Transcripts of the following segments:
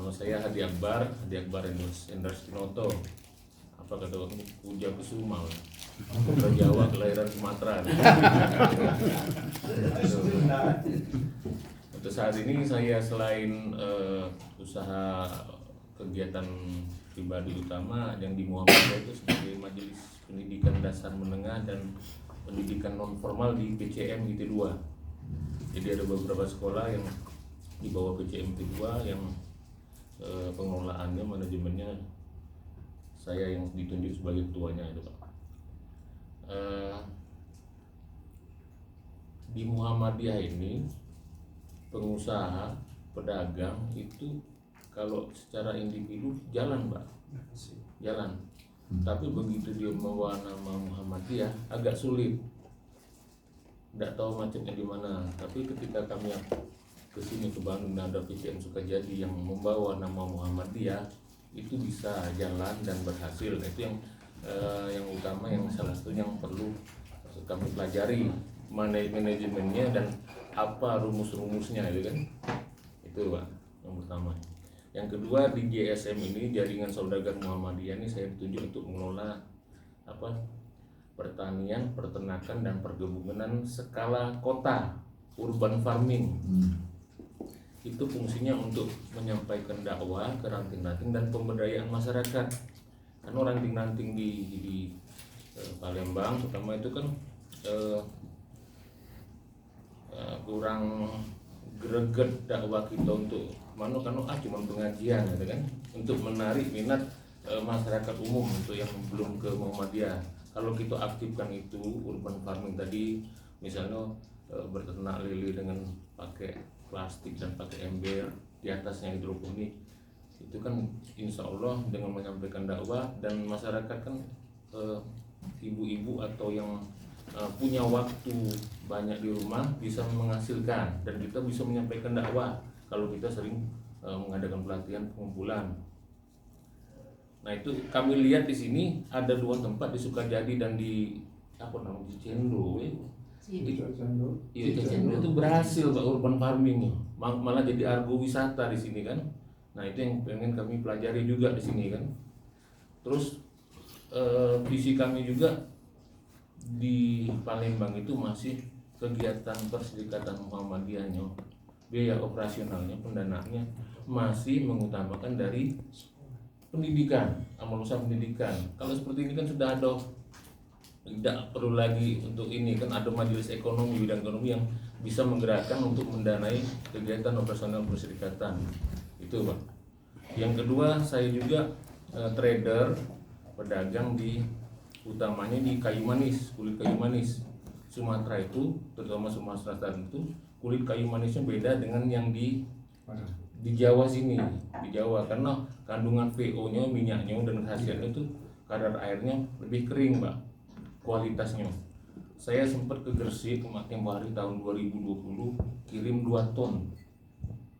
Nama saya Hadi Akbar Endars Tinoto. Apa kata orang Puja Kusuma, orang Jawa kelahiran Sumatera. Untuk saat ini saya selain usaha kegiatan pribadi utama yang di Muhammadiyah itu sebagai Majelis Pendidikan Dasar Menengah dan Pendidikan Non Formal di PCM IT2. Jadi ada beberapa sekolah yang di bawah PCM IT2 yang pengelolaannya, manajemennya saya yang ditunjuk sebagai ketuanya itu Pak. Di Muhammadiyah ini pengusaha, pedagang itu kalau secara individu jalan Pak, jalan. Tapi begitu dia membawa nama Muhammadiyah agak sulit, tidak tahu macetnya di mana. Tapi ketika kami ke sini ke Bandung ada PCM Sukajadi yang membawa nama Muhammadiyah, itu bisa jalan dan berhasil. Itu yang utama, yang salah satu yang perlu kami pelajari manajemennya dan apa rumus-rumusnya itu kan. Itu Pak yang pertama. Yang kedua, di JSM ini Jaringan Saudagar Muhammadiyah ini saya ditunjuk untuk mengelola pertanian, peternakan dan perkebunan skala kota, urban farming. Itu fungsinya untuk menyampaikan dakwah ke ranting-ranting dan pemberdayaan masyarakat. Karena ranting-ranting di Palembang terutama itu kan kurang greget dakwah kita untuk cuma pengajian gitu kan, untuk menarik minat masyarakat umum untuk yang belum ke Muhammadiyah. Kalau kita aktifkan itu urban farming tadi, misalnya berternak lele dengan pakai plastik dan pakai ember, di atasnya hidroponik, itu kan insya Allah dengan menyampaikan dakwah dan masyarakat kan ibu-ibu atau yang punya waktu banyak di rumah bisa menghasilkan, dan kita bisa menyampaikan dakwah kalau kita sering mengadakan pelatihan pengumpulan. Nah itu kami lihat di sini ada dua tempat di Sukajadi dan di Cicendo. Cicendo itu berhasil Pak urban farming, malah jadi argo wisata di sini kan. Nah itu yang pengen kami pelajari juga di sini kan. Terus visi kami juga di Palembang itu masih kegiatan perserikatan Muhammadiyahnya, biaya operasionalnya, pendanaannya masih mengutamakan dari pendidikan, amal usaha pendidikan. Kalau seperti ini kan sudah ada, tidak perlu lagi untuk ini kan, ada majelis ekonomi, bidang ekonomi yang bisa menggerakkan untuk mendanai kegiatan operasional perserikatan itu Pak. Yang kedua, saya juga trader, pedagang utamanya di kayu manis, kulit kayu manis. Sumatera itu, terutama Sumatera Selatan itu kulit kayu manisnya beda dengan yang di Jawa sini, di Jawa, karena kandungan VO-nya, minyaknya dan hasilnya itu kadar airnya lebih kering Pak, kualitasnya. Saya sempat ke Gresik tempo hari tahun 2020 kirim 2 ton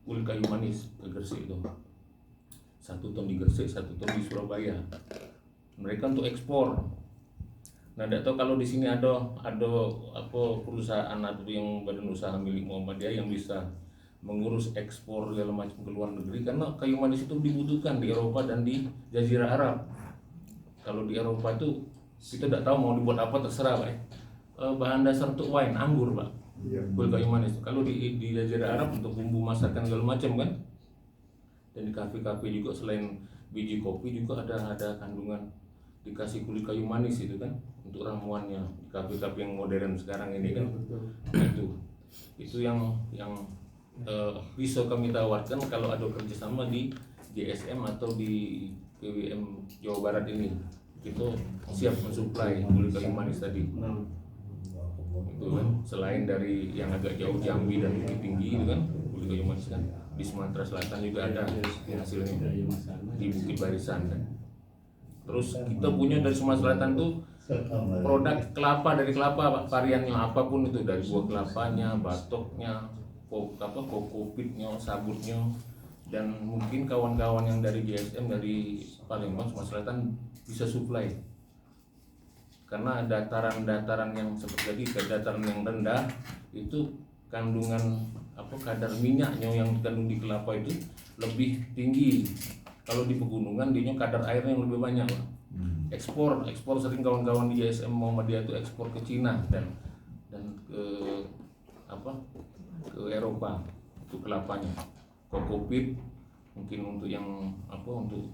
kulit kayu manis ke Gresik itu. 1 ton di Gresik, 1 ton di Surabaya. Mereka untuk ekspor. Nah, tidak tahu kalau di sini ada perusahaan atau yang badan usaha milik Muhammadiyah yang bisa mengurus ekspor segala macam ke luar negeri, karena kayu manis itu dibutuhkan di Eropa dan di Jazirah Arab. Kalau di Eropa itu kita tidak tahu mau dibuat apa, terserah Pak. Bahan dasar untuk wine, anggur Pak, kulit kayu manis. Kalau di Jazirah Arab untuk bumbu masakan segala macam kan. Dan di kafe-kafe juga selain biji kopi juga ada kandungan dikasih kulit kayu manis itu kan untuk ramuannya di kafe-kafe yang modern sekarang ini kan. Itu yang bisa kami tawarkan kalau ada kerjasama di JSM atau di PWM Jawa Barat ini. Itu siap mensuplai kulit kayu manis tadi. Itu kan selain dari yang agak jauh Jambi dan Bukit Tinggi itu kan kulit kayu manis kan, di Sumatera Selatan juga ada hasilnya di Bukit Barisan kan. Terus kita punya dari Sumatera Selatan tuh produk kelapa, dari kelapa variannya apapun itu, dari buah kelapanya, batoknya, kokopitnya, sabutnya, dan mungkin kawan-kawan yang dari JSM dari Palembang Sumatera Selatan bisa supply. Karena dataran-dataran yang seperti tadi, dataran yang rendah itu kandungan apa kadar minyaknya yang dikandung di kelapa itu lebih tinggi. Kalau di pegunungan dia kadar airnya yang lebih banyak, Pak. Ekspor sering kawan-kawan di ISM Muhammadiyah itu ekspor ke Cina dan ke apa ke Eropa untuk kelapanya. Kokopit mungkin untuk yang apa untuk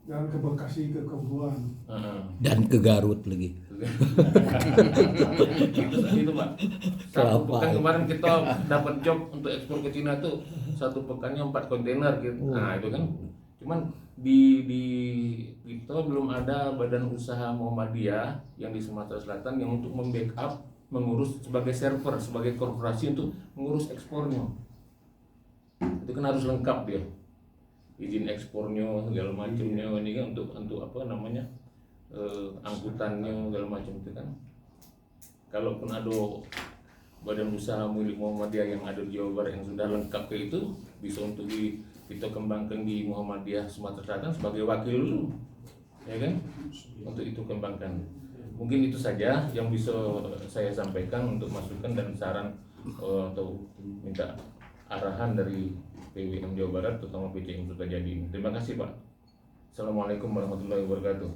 Dan ke Bekasi, ke Kebuan. Dan ke Garut lagi. itu Pak. Satu pekan kemarin kita dapat job untuk ekspor ke Cina tuh satu pekannya 4 kontainer gitu. Nah itu kan, cuman di kita belum ada badan usaha Muhammadiyah yang di Sumatera Selatan yang untuk membackup, mengurus sebagai server, sebagai korporasi untuk mengurus ekspornya. Itu kan harus lengkap dia, izin ekspornya segala macamnya ini kan untuk apa namanya angkutannya segala macam itu kan. Kalaupun ada badan usaha milik Muhammadiyah yang ada di Jawa Barat yang sudah lengkap kayak itu, bisa untuk kita kembangkan di Muhammadiyah Sumatera Selatan sebagai wakil dulu, ya kan, untuk itu kembangkan. Mungkin itu saja yang bisa saya sampaikan untuk masukan dan saran atau minta arahan dari PWM Jawa Barat, terutama PCM Sukajadi. Terima kasih Pak. Assalamualaikum warahmatullahi wabarakatuh.